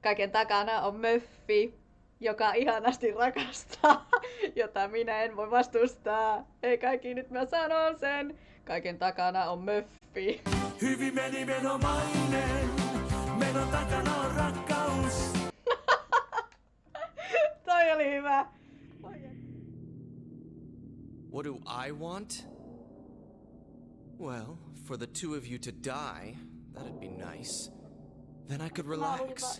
Kaiken takana on möffi, joka ihanasti rakastaa, jota minä en voi vastustaa. Ei kaikki, nyt mä sanon sen. Kaiken takana on möffi. Hyvin meni menomainen, menon takana on rakkaus. Toi oli hyvä. What do I want? Well, for the two of you to die, that'd be nice. Then I could relax.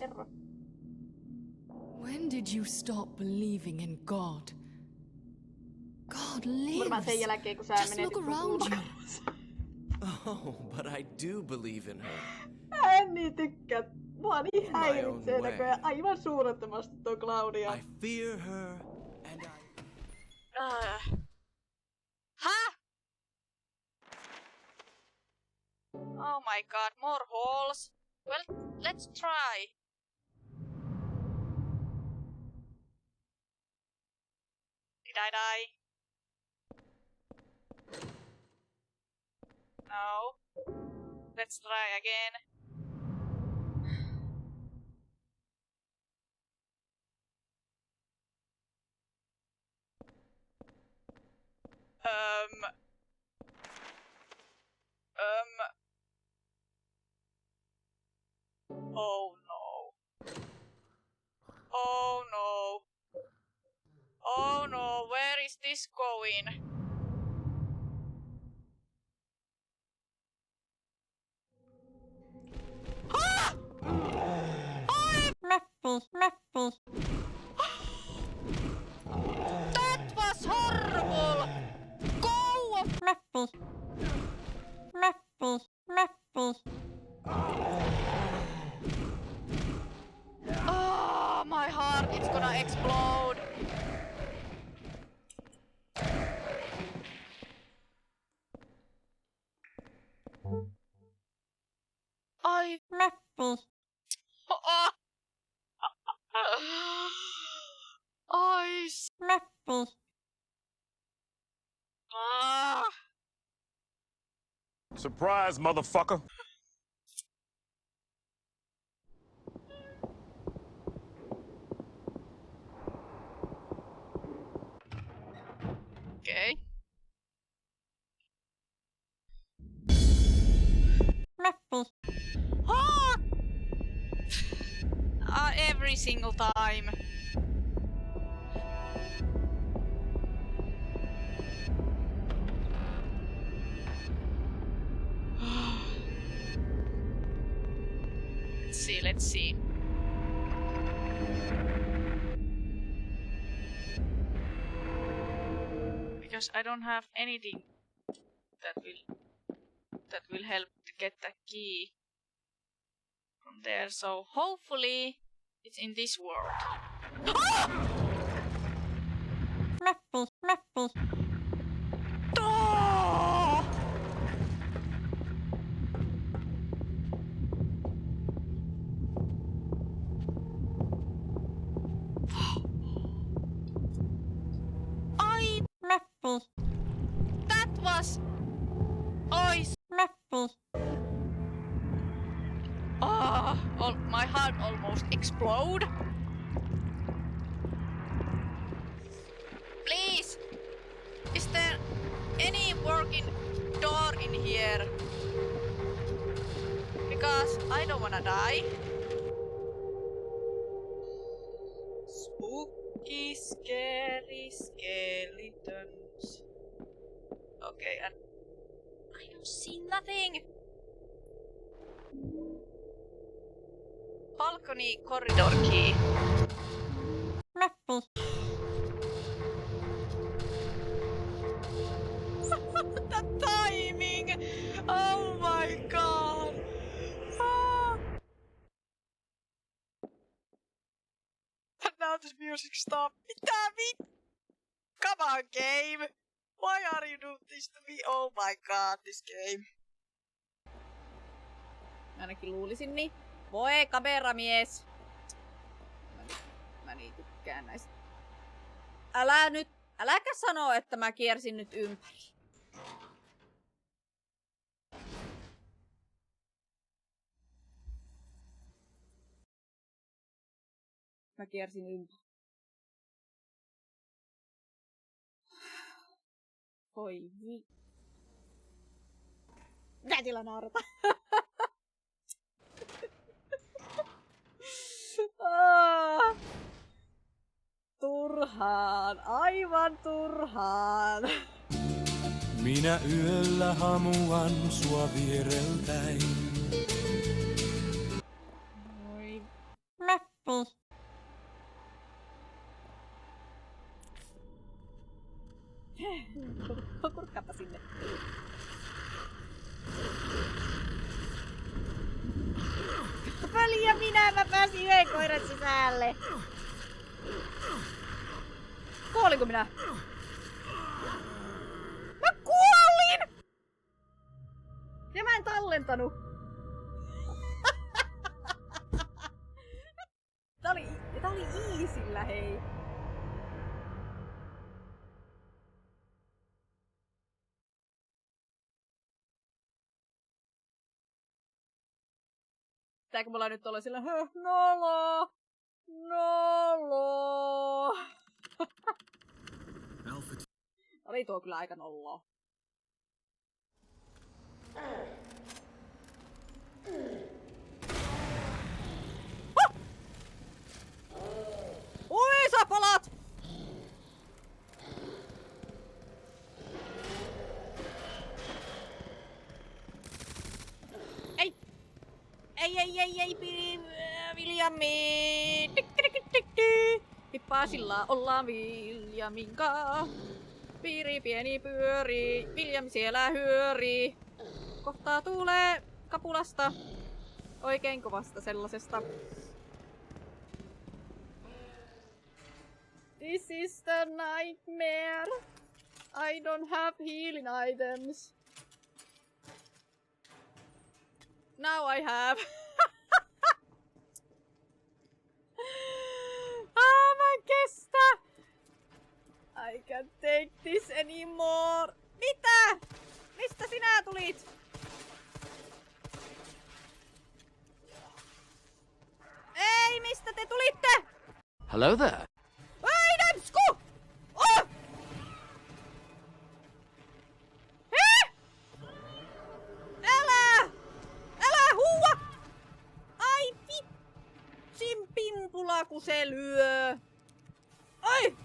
When did you stop believing in God? God Varmaan sen lives. jälkeen, kun sä Just menetit look mun around you. kulmakarvassa. Oh, but I do believe in her. Mä en niin tykkää. Mua niin In my häiritsee own way. näköjään aivan suurettomasti tuo Claudia. I fear her, and I... Huh? Oh my god, more holes. Well, let's try. Did I die? No. Let's try again. Oh no. Oh no. Oh no, where is this going? Ah! That was horrible! Go! Oh, my heart is gonna explode. I... Oh. I... Ah. Surprise, motherfucker. Okay. Ah! Every single time. Let's see. Because I don't have anything that will help to get the key from there. So hopefully it's in this world. Ah! Oh! That was... my heart almost explode. Please! Is there any working door in here? Because I don't wanna die. Spooky, scary skeletons. Okay, and I don't see nothing. Balcony corridor key. The timing! Oh my god! Ah. And now the music stopped. Come on, game! Why are you doing this to me? Oh my god, this game. Ainakin luulisin niin. Voi kameramies! Mä niin tykkään näistä. Äläkä sano, että mä kiersin nyt ympäri. Mä kiersin ympäri. Voi vi... Kätillä naurata. Turhaan, aivan turhaan. Minä yöllä hamuan sua viereltäin. Moi. Meppi. Kurkkaappa sinne. Paljon mä pääsin yhden koiran sisälle. Kuolinko minä? Mä kuolin! Ja mä en tallentanut. Tää oli easillä, hei. Tääkö mulla nyt olla sillä nolo. Oli tuo kyllä aika noloa. Oi, sä palat! Ei, Viljami! Hippaa sillä ollaan Viljaminkaa. Piiri pieni pyörii, Viljami siellä hyörii. Kohtaa tuulee kapulasta. Oikein kovasta sellaisesta. This is the nightmare. I don't have healing items. Now I have. Mä en kestä. I can't take this anymore. Mitä? Mistä sinä tulit? Ei, mistä te tulitte? Hello there. Ei, Nemsku! Oh! Älä huua! Ai vitsin pimpula, kun se lyö. Ai!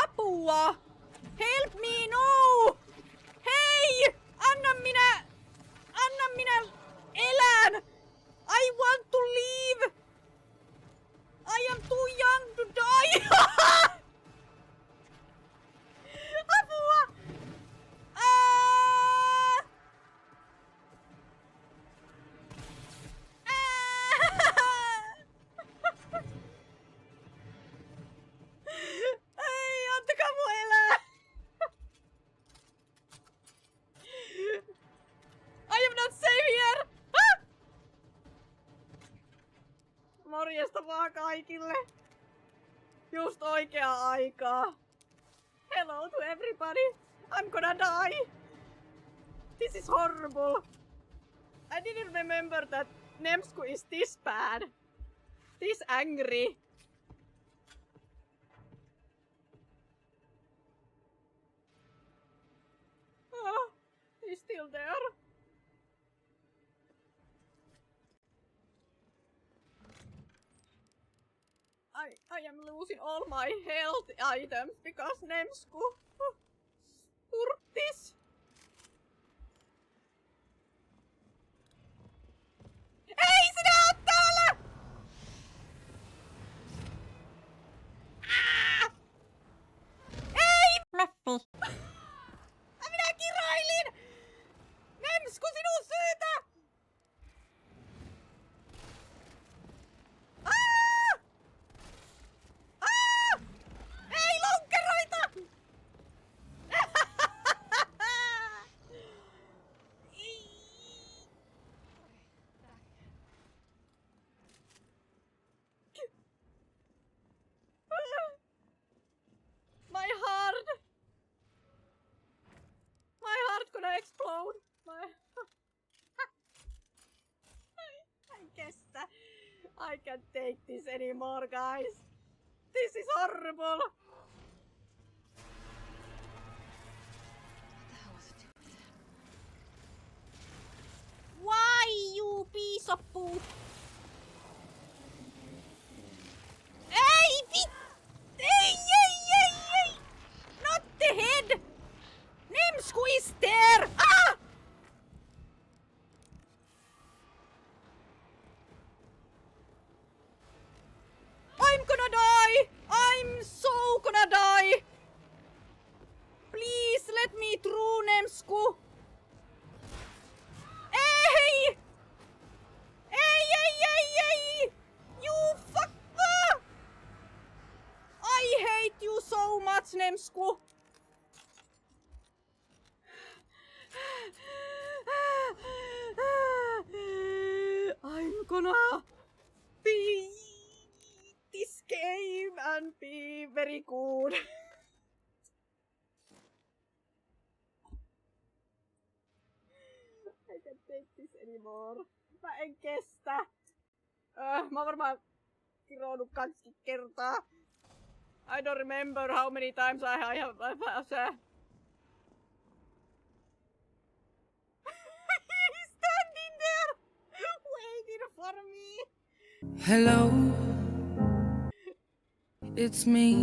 Apua! Help me, no! Hei! Anna minä elän! I want to leave! I am too young to die! Apua! Ei, antakaa mun elää! I am not safe here! Morjesta vaan kaikille! Just oikeaa aikaa! Hello to everybody! I'm gonna die! This is horrible! I didn't remember that Nemsku is this bad! This angry! Oh, he's still there! I am losing all my health items because Nemsku Kurtis. Ei sinä oot täällä! Ei! Meppi. Minä kirailin! Nemsku, sinun syytä! Ei lonkeroita! I can't take this anymore, guys. This is horrible. Why, you piece of poop? Ei! Not the head! Nemsku is there! Ah! I'm gonna die! I'm so gonna die! Please let me through, Nemsku! Ei! Ei! You fucker! I hate you so much, Nemsku! I'm gonna beat this game and be very good. I can't take this anymore. Mä en kestä. Mä oon varmaan kiroonut 2 kertaa. I don't remember how many times I have He's standing there waiting for me. Hello, it's me.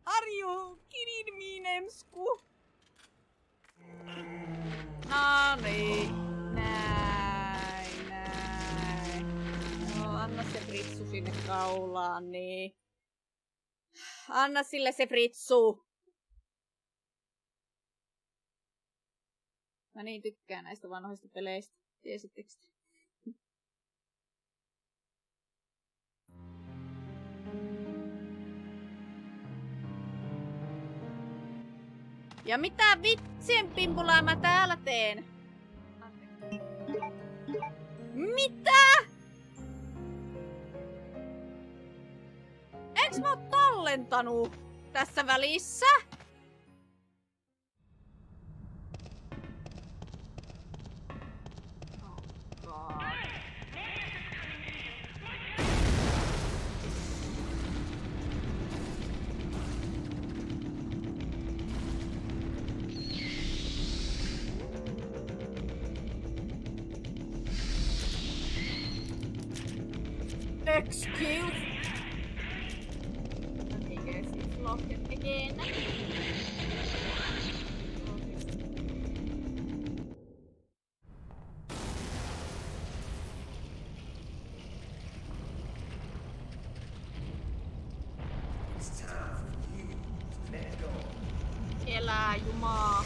Are you kidding me, Nemsku? No niin. Näin. No, anna se fritsu sinne kaulaan, niin. Anna sille se fritsu. Mä niin tykkään näistä vanhoista peleistä. Tiesittekö te? Ja mitä vitsien pimpulaa mä täällä teen? Mitä? Eiks mä oo tallentanut tässä välissä? Excuse. I guess it's locked again. It's time for you to let go. Elää, Jumaa.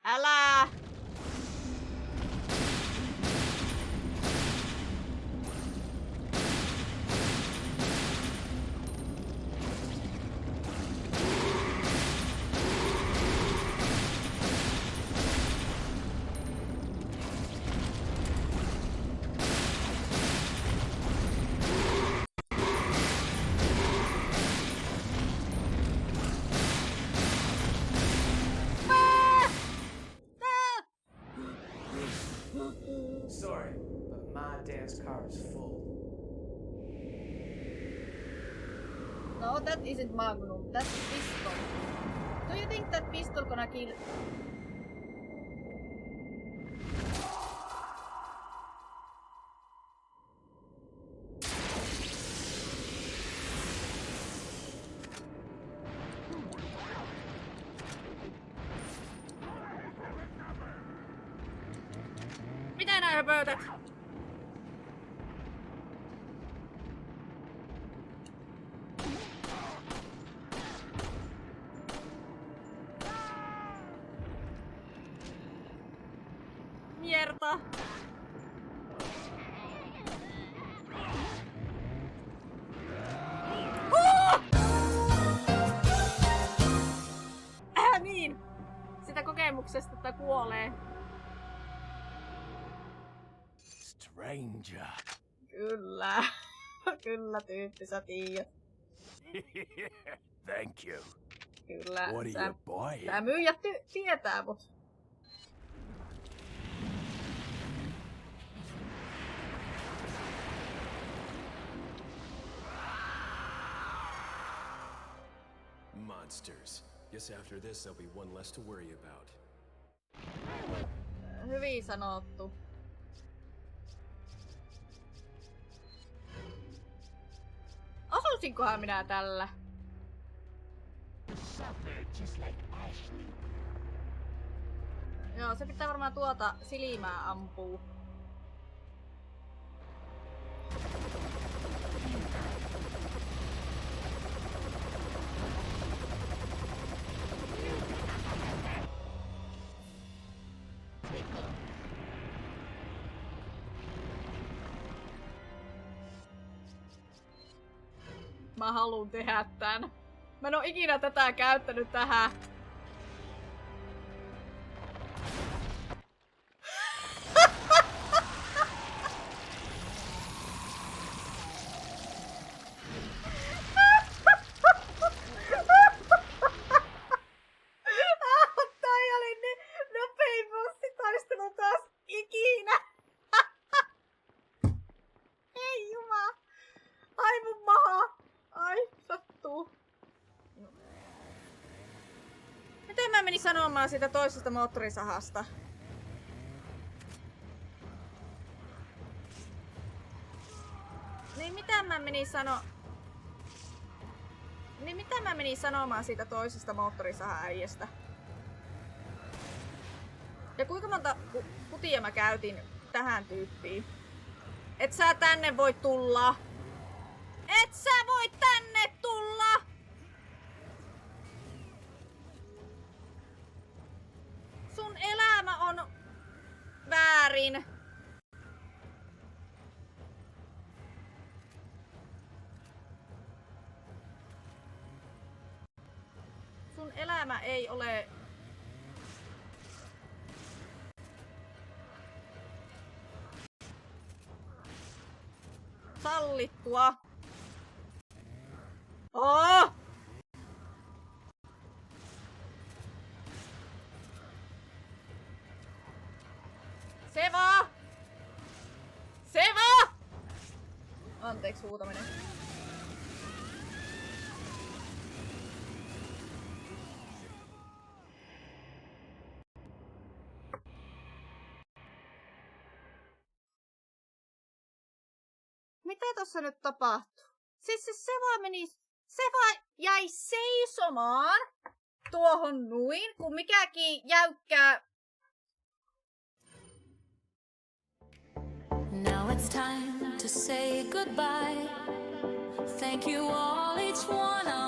Älä! Sorry, but my dance car is full. No, that isn't Magnum. That's pistol. Do you think that pistol gonna kill? Mitä nää höpötät? Mierda. Niin. Sitä kokemuksesta, että kuolee. Stranger. Kyllä. Kyllä, tyyppi, sä tiiät. Thank you. Kyllä. What are you buying? Tää myyjä tietää mut. monsters. Guess after this there'll be one less to worry about. Hyvin sanottu. Osuisinkohan minä tällä? Joo, se pitää varmaan tuota silmää ampuu. Mä haluun tehdä tän. Mä en oo ikinä tätä käyttänyt tähän. Toi oli niin nopein bossitaistelu taas ikinä. Ei jumala. Ai mun maha. Ai, sattuu. Miten mä menin sanomaan siitä toisesta moottorisahasta? Niin mitä mä menin sanomaan siitä toisesta moottorisaha-äijästä? Ja kuinka monta kutia mä käytin tähän tyyppiin? Et sä tänne voi tulla! Et sä voi tänne tulla! Sun elämä on väärin. Sun elämä ei ole sallittua. Oh! Seva! Seva! Anteeksi huutaminen. Mitä tossa nyt tapahtuu? Siis se vaan jäi seisomaan tuohon nuin, kun mikäkin jäykkää. Now it's time to say goodbye. Thank you all, each one of